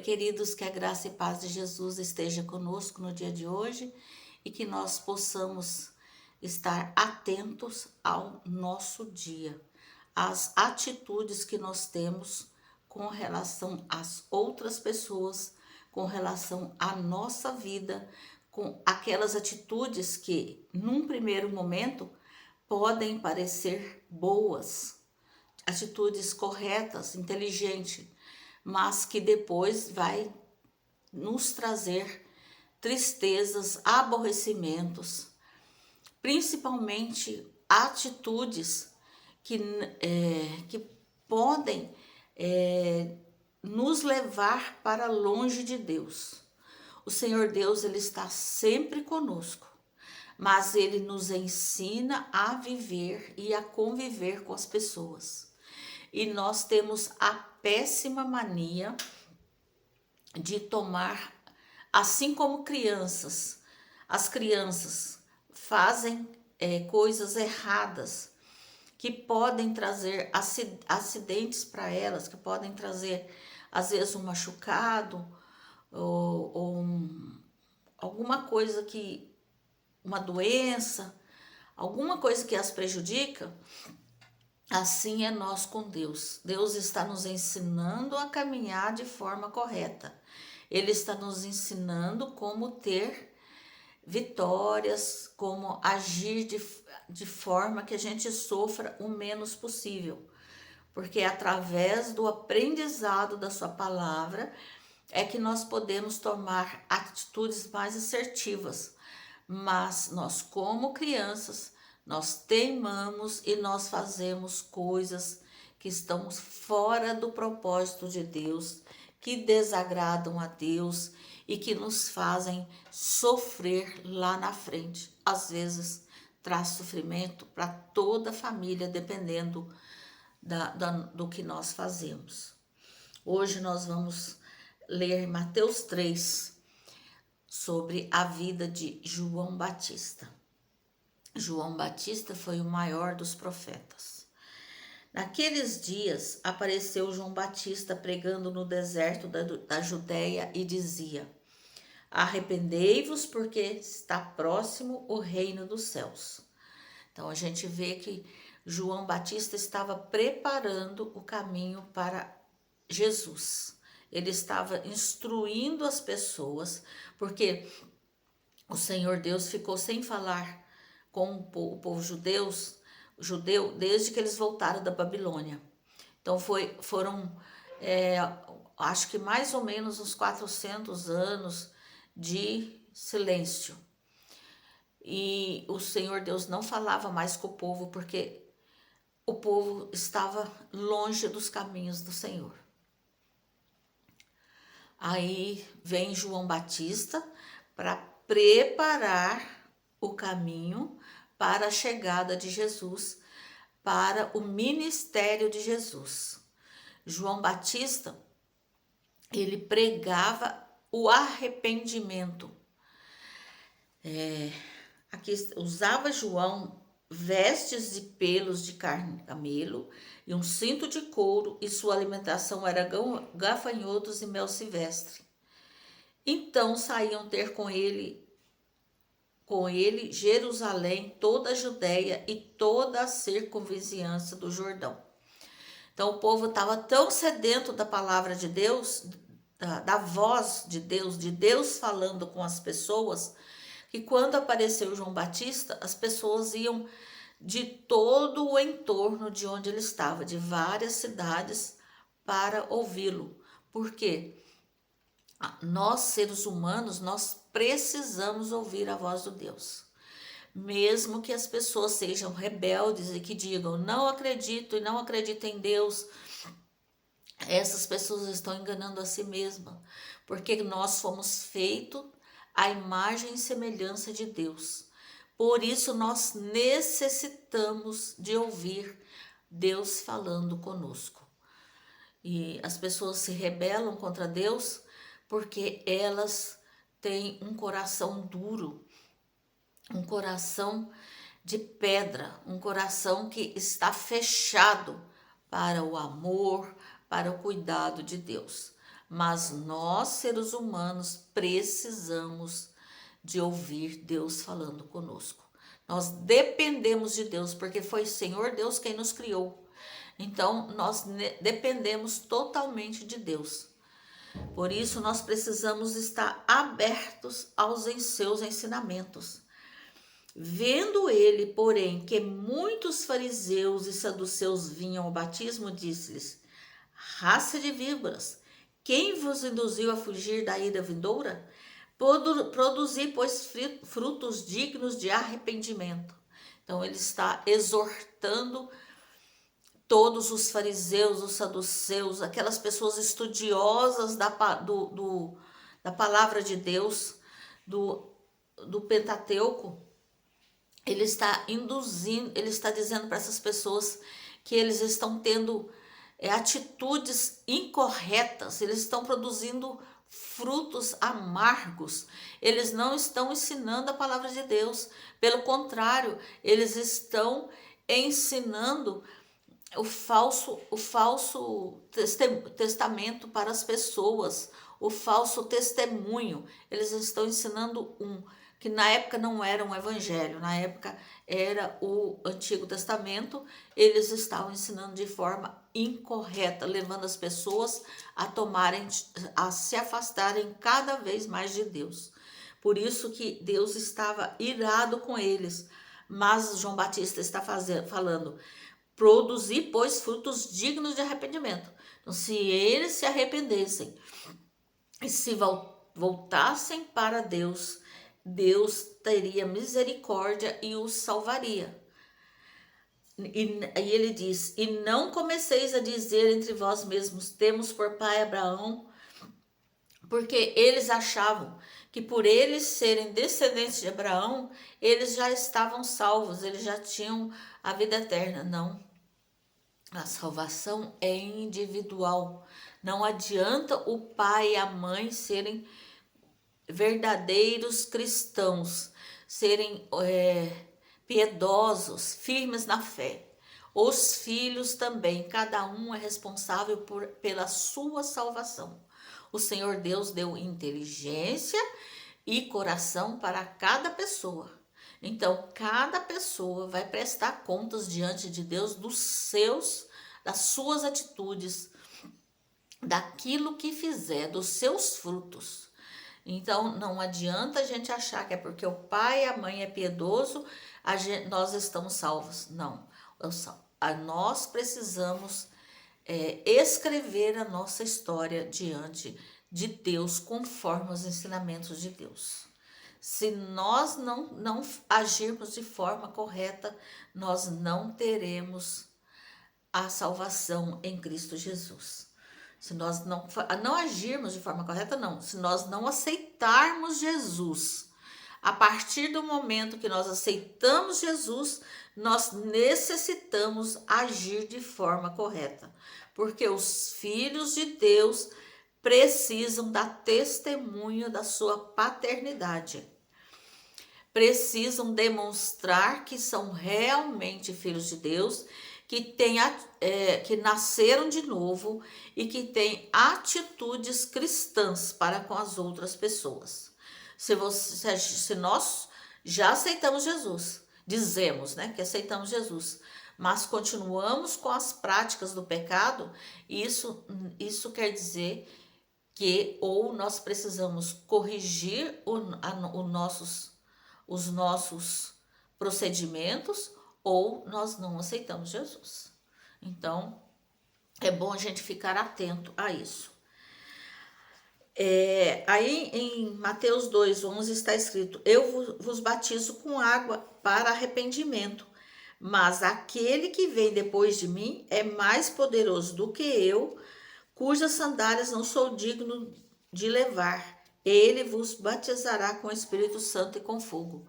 Queridos, que a graça e paz de Jesus esteja conosco no dia de hoje e que nós possamos estar atentos ao nosso dia, às atitudes que nós temos com relação às outras pessoas, com relação à nossa vida, com aquelas atitudes que, num primeiro momento, podem parecer boas, atitudes corretas, inteligentes, mas que depois vai nos trazer tristezas, aborrecimentos, principalmente atitudes que podem nos levar para longe de Deus. O Senhor Deus, Ele está sempre conosco, mas Ele nos ensina a viver e a conviver com as pessoas. E nós temos a péssima mania de tomar, assim como crianças, as crianças fazem coisas erradas que podem trazer acidentes para elas, que podem trazer às vezes um machucado ou alguma coisa uma doença, alguma coisa que as prejudica. Assim é nós com Deus. Deus está nos ensinando a caminhar de forma correta. Ele está nos ensinando como ter vitórias, como agir de forma que a gente sofra o menos possível. Porque é através do aprendizado da sua palavra é que nós podemos tomar atitudes mais assertivas. Mas nós, como crianças, nós teimamos e nós fazemos coisas que estão fora do propósito de Deus, que desagradam a Deus e que nos fazem sofrer lá na frente. Às vezes traz sofrimento para toda a família, dependendo do que nós fazemos. Hoje nós vamos ler Mateus 3, sobre a vida de João Batista. João Batista foi o maior dos profetas. Naqueles dias apareceu João Batista pregando no deserto da Judéia e dizia: arrependei-vos, porque está próximo o reino dos céus. Então a gente vê que João Batista estava preparando o caminho para Jesus. Ele estava instruindo as pessoas, porque o Senhor Deus ficou sem falar com o povo judeu desde que eles voltaram da Babilônia. Então foram, acho que mais ou menos uns 400 anos de silêncio. E o Senhor Deus não falava mais com o povo, porque o povo estava longe dos caminhos do Senhor. Aí vem João Batista para preparar o caminho para a chegada de Jesus, para o ministério de Jesus. João Batista, ele pregava o arrependimento. Aqui usava João vestes de pelos de carne de camelo e um cinto de couro, e sua alimentação era gafanhotos e mel silvestre. Então saíam ter com ele Jerusalém, toda a Judéia e toda a circunvizinhança do Jordão. Então o povo estava tão sedento da palavra de Deus, da voz de Deus falando com as pessoas, que quando apareceu João Batista, as pessoas iam de todo o entorno de onde ele estava, de várias cidades, para ouvi-lo. Por quê? Nós, seres humanos, nós precisamos ouvir a voz do Deus. Mesmo que as pessoas sejam rebeldes e que digam, não acredito e não acredito em Deus, essas pessoas estão enganando a si mesmas, porque nós fomos feitos à imagem e semelhança de Deus. Por isso nós necessitamos de ouvir Deus falando conosco. E as pessoas se rebelam contra Deus porque elas têm um coração duro, um coração de pedra, um coração que está fechado para o amor, para o cuidado de Deus. mas nós, seres humanos, precisamos de ouvir Deus falando conosco. Nós dependemos de Deus, porque foi o Senhor Deus quem nos criou. Então, nós dependemos totalmente de Deus. Por isso, nós precisamos estar abertos aos seus ensinamentos. Vendo ele, porém, que muitos fariseus e saduceus vinham ao batismo, disse-lhes: raça de víboras, quem vos induziu a fugir da ira vindoura? Produzi, pois, frutos dignos de arrependimento. Então, ele está exortando todos os fariseus, os saduceus, aquelas pessoas estudiosas da palavra de Deus, do Pentateuco. Ele está induzindo, ele está dizendo para essas pessoas que eles estão tendo atitudes incorretas, eles estão produzindo frutos amargos, eles não estão ensinando a palavra de Deus, pelo contrário, eles estão ensinando o falso testamento para as pessoas, o falso testemunho. Eles estão ensinando que na época não era um evangelho, na época era o Antigo Testamento. Eles estavam ensinando de forma incorreta, levando as pessoas a se afastarem cada vez mais de Deus. Por isso que Deus estava irado com eles. Mas João Batista está falando: produzir, pois, frutos dignos de arrependimento. Então, se eles se arrependessem e se voltassem para Deus, Deus teria misericórdia e os salvaria. E ele diz: e não comeceis a dizer entre vós mesmos, temos por pai Abraão, porque eles achavam que por eles serem descendentes de Abraão, eles já estavam salvos, eles já tinham a vida eterna. Não. A salvação é individual. Não adianta o pai e a mãe serem verdadeiros cristãos, serem piedosos, firmes na fé. Os filhos também, cada um é responsável pela sua salvação. O Senhor Deus deu inteligência e coração para cada pessoa. Então, cada pessoa vai prestar contas diante de Deus das suas atitudes, daquilo que fizer, dos seus frutos. Então, não adianta a gente achar que é porque o pai e a mãe é piedoso, nós estamos salvos. Não, nós precisamos escrever a nossa história diante de Deus, conforme os ensinamentos de Deus. Se nós não agirmos de forma correta, nós não teremos a salvação em Cristo Jesus. Se nós não agirmos de forma correta, não. Se nós não aceitarmos Jesus, a partir do momento que nós aceitamos Jesus, nós necessitamos agir de forma correta. Porque os filhos de Deus precisam dar testemunho da sua paternidade. Precisam demonstrar que são realmente filhos de Deus, que nasceram de novo e que têm atitudes cristãs para com as outras pessoas. Se nós já aceitamos Jesus, dizemos, que aceitamos Jesus, mas continuamos com as práticas do pecado, isso quer dizer que ou nós precisamos corrigir os nossos procedimentos, ou nós não aceitamos Jesus. Então, é bom a gente ficar atento a isso. Aí em Mateus 2:11 está escrito: eu vos batizo com água para arrependimento, mas aquele que vem depois de mim é mais poderoso do que eu, cujas sandálias não sou digno de levar. Ele vos batizará com o Espírito Santo e com fogo.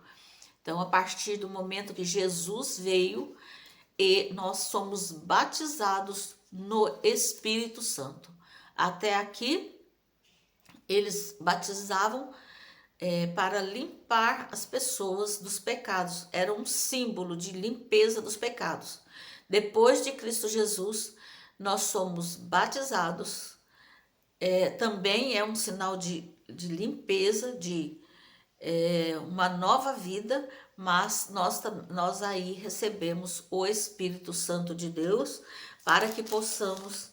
Então, a partir do momento que Jesus veio, e nós somos batizados no Espírito Santo. Até aqui, eles batizavam para limpar as pessoas dos pecados. Era um símbolo de limpeza dos pecados. Depois de Cristo Jesus, nós somos batizados também é um sinal de limpeza, de uma nova vida, mas nós aí recebemos o Espírito Santo de Deus para que possamos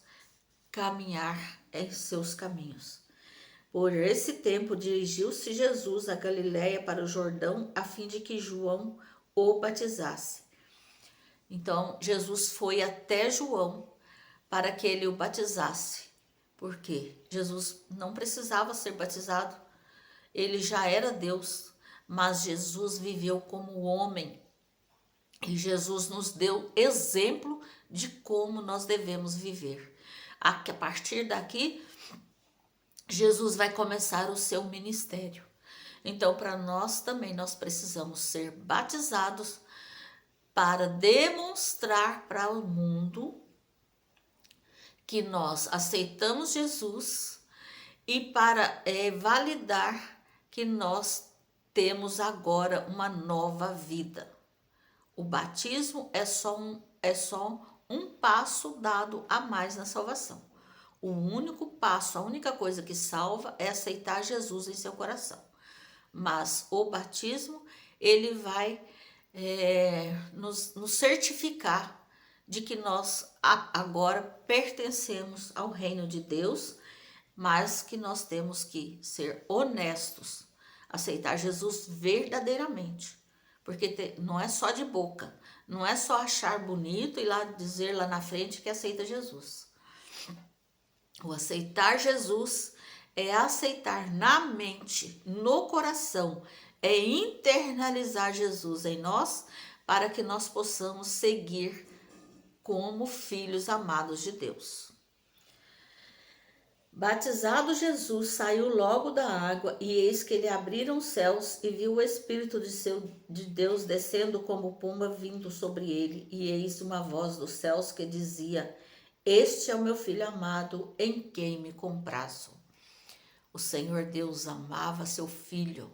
caminhar em seus caminhos. Por esse tempo, dirigiu-se Jesus a Galiléia para o Jordão, a fim de que João o batizasse. Então, Jesus foi até João para que ele o batizasse. Por quê? Jesus não precisava ser batizado. Ele já era Deus, mas Jesus viveu como homem. E Jesus nos deu exemplo de como nós devemos viver. A partir daqui, Jesus vai começar o seu ministério. Então, para nós também, nós precisamos ser batizados para demonstrar para o mundo que nós aceitamos Jesus e para validar que nós temos agora uma nova vida. O batismo é só um passo dado a mais na salvação. O único passo, a única coisa que salva é aceitar Jesus em seu coração. Mas o batismo, ele vai nos certificar de que nós agora pertencemos ao reino de Deus, mas que nós temos que ser honestos, aceitar Jesus verdadeiramente. Porque não é só de boca, não é só achar bonito e lá dizer lá na frente que aceita Jesus. O aceitar Jesus é aceitar na mente, no coração, é internalizar Jesus em nós para que nós possamos seguir como filhos amados de Deus. Batizado Jesus, saiu logo da água, e eis que lhe abriram os céus, e viu o Espírito de Deus descendo como pomba vindo sobre ele, e eis uma voz dos céus que dizia: Este é o meu Filho amado, em quem me comprazo. O Senhor Deus amava seu Filho.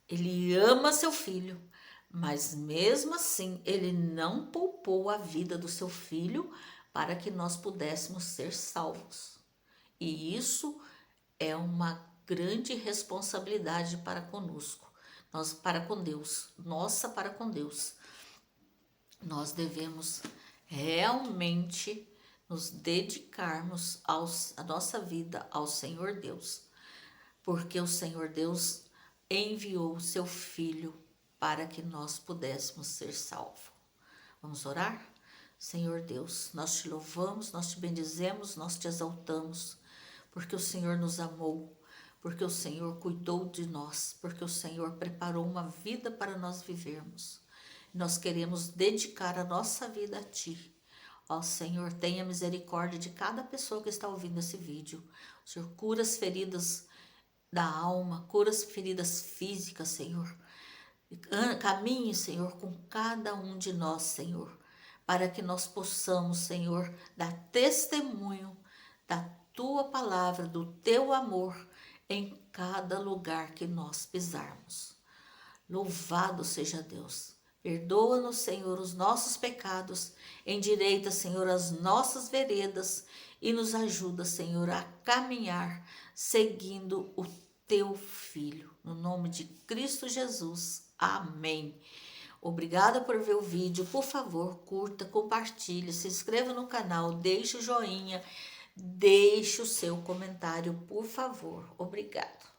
Ele ama seu Filho, mas mesmo assim ele não poupou a vida do seu Filho para que nós pudéssemos ser salvos. E isso é uma grande responsabilidade para conosco, para com Deus, nossa para com Deus. Nós devemos realmente nos dedicarmos a nossa vida ao Senhor Deus, porque o Senhor Deus enviou o seu Filho para que nós pudéssemos ser salvos. Vamos orar? Senhor Deus, nós te louvamos, nós te bendizemos, nós te exaltamos, porque o Senhor nos amou, porque o Senhor cuidou de nós, porque o Senhor preparou uma vida para nós vivermos. Nós queremos dedicar a nossa vida a Ti. Ó Senhor, tenha misericórdia de cada pessoa que está ouvindo esse vídeo. O Senhor cura as feridas da alma, cura as feridas físicas, Senhor. Caminhe, Senhor, com cada um de nós, Senhor, para que nós possamos, Senhor, dar testemunho da Tua palavra, do Teu amor em cada lugar que nós pisarmos. Louvado seja Deus. Perdoa-nos, Senhor, os nossos pecados, endireita, Senhor, as nossas veredas e nos ajuda, Senhor, a caminhar seguindo o Teu Filho. No nome de Cristo Jesus. Amém. Obrigada por ver o vídeo. Por favor, curta, compartilhe, se inscreva no canal, deixe o joinha, deixe o seu comentário, por favor. Obrigado.